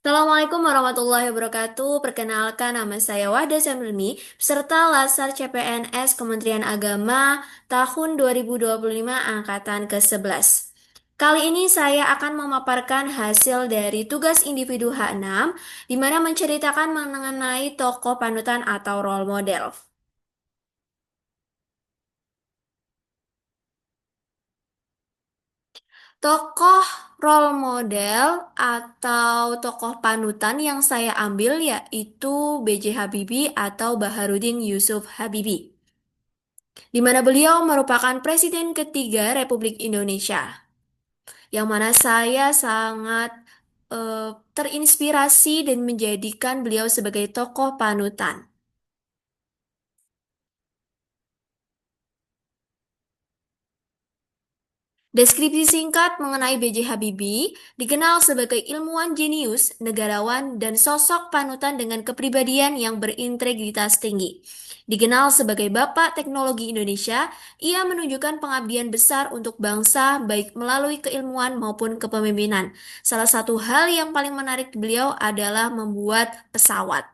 Assalamualaikum warahmatullahi wabarakatuh. Perkenalkan nama saya Wahda Semreni, peserta Lasar CPNS Kementerian Agama tahun 2025 angkatan ke-11. Kali ini saya akan memaparkan hasil dari tugas individu H6, di mana menceritakan mengenai tokoh panutan atau role model. Tokoh role model atau tokoh panutan yang saya ambil yaitu B.J. Habibie atau Baharudin Yusuf Habibie, di mana beliau merupakan Presiden ketiga Republik Indonesia, yang mana saya sangat terinspirasi dan menjadikan beliau sebagai tokoh panutan. Deskripsi singkat mengenai B.J. Habibie, dikenal sebagai ilmuwan jenius, negarawan, dan sosok panutan dengan kepribadian yang berintegritas tinggi. Dikenal sebagai Bapak Teknologi Indonesia, ia menunjukkan pengabdian besar untuk bangsa baik melalui keilmuan maupun kepemimpinan. Salah satu hal yang paling menarik beliau adalah membuat pesawat.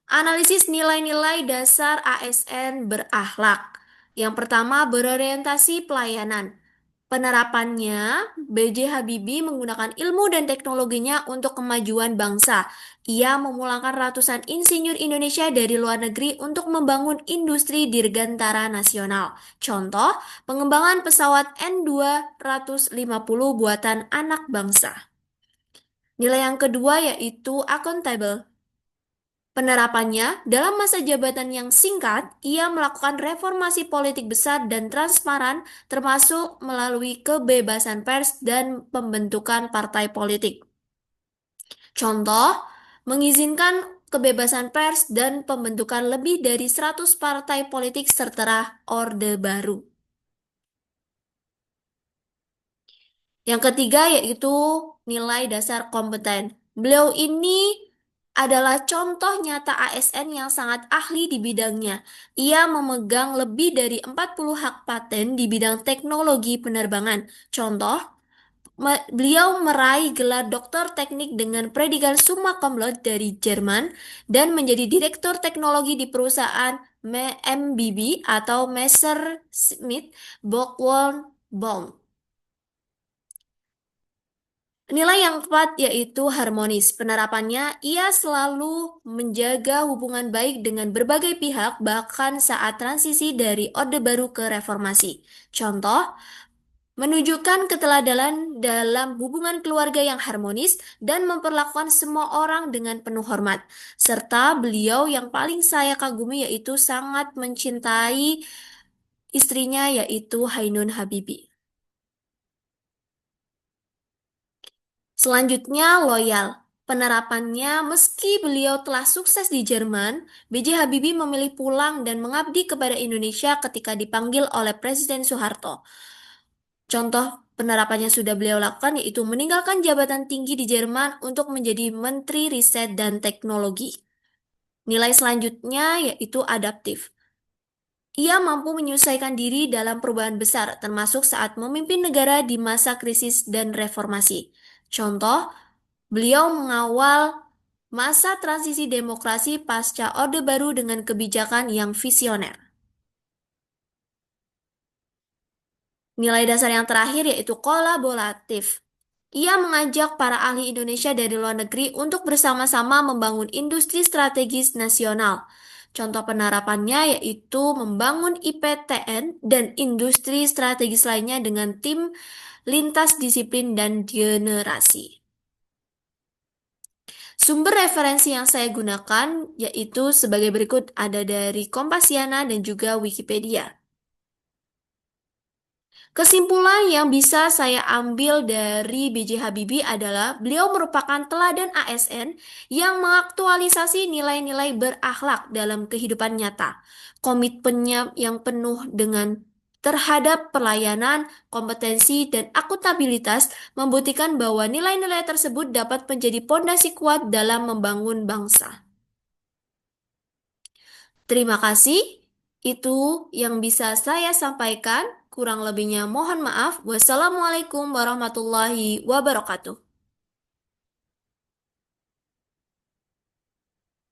Analisis nilai-nilai dasar ASN berakhlak. Yang pertama, berorientasi pelayanan. Penerapannya, B.J. Habibie menggunakan ilmu dan teknologinya untuk kemajuan bangsa. Ia memulangkan ratusan insinyur Indonesia dari luar negeri untuk membangun industri dirgantara nasional. Contoh, pengembangan pesawat N250 buatan anak bangsa. Nilai yang kedua yaitu akuntabel. Penerapannya, dalam masa jabatan yang singkat, ia melakukan reformasi politik besar dan transparan, termasuk melalui kebebasan pers dan pembentukan partai politik. Contoh, mengizinkan kebebasan pers dan pembentukan lebih dari 100 partai politik serta Orde Baru. Yang ketiga yaitu nilai dasar kompeten. Beliau ini adalah contoh nyata ASN yang sangat ahli di bidangnya. Ia memegang lebih dari 40 hak paten di bidang teknologi penerbangan. Contoh, beliau meraih gelar doktor teknik dengan predikat summa cum laude dari Jerman dan menjadi direktur teknologi di perusahaan MBB atau Messerschmitt Bockwell Baum. Nilai yang keempat yaitu harmonis. Penerapannya, ia selalu menjaga hubungan baik dengan berbagai pihak, bahkan saat transisi dari Orde Baru ke Reformasi. Contoh, menunjukkan keteladanan dalam hubungan keluarga yang harmonis dan memperlakukan semua orang dengan penuh hormat. Serta beliau yang paling saya kagumi yaitu sangat mencintai istrinya yaitu Ainun Habibie. Selanjutnya, loyal. Penerapannya, meski beliau telah sukses di Jerman, B.J. Habibie memilih pulang dan mengabdi kepada Indonesia ketika dipanggil oleh Presiden Soeharto. Contoh penerapannya sudah beliau lakukan yaitu meninggalkan jabatan tinggi di Jerman untuk menjadi Menteri Riset dan Teknologi. Nilai selanjutnya yaitu adaptif. Ia mampu menyesuaikan diri dalam perubahan besar, termasuk saat memimpin negara di masa krisis dan reformasi. Contoh, beliau mengawal masa transisi demokrasi pasca Orde Baru dengan kebijakan yang visioner. Nilai dasar yang terakhir yaitu kolaboratif. Ia mengajak para ahli Indonesia dari luar negeri untuk bersama-sama membangun industri strategis nasional. Contoh penerapannya yaitu membangun IPTN dan industri strategis lainnya dengan tim lintas disiplin dan generasi. Sumber referensi yang saya gunakan yaitu sebagai berikut, ada dari Kompasiana dan juga Wikipedia. Kesimpulan yang bisa saya ambil dari B.J. Habibie adalah beliau merupakan teladan ASN yang mengaktualisasi nilai-nilai berakhlak dalam kehidupan nyata. Komitmennya yang penuh dengan terhadap pelayanan, kompetensi, dan akuntabilitas membuktikan bahwa nilai-nilai tersebut dapat menjadi pondasi kuat dalam membangun bangsa. Terima kasih. Itu yang bisa saya sampaikan. Kurang lebihnya mohon maaf. Wassalamualaikum warahmatullahi wabarakatuh.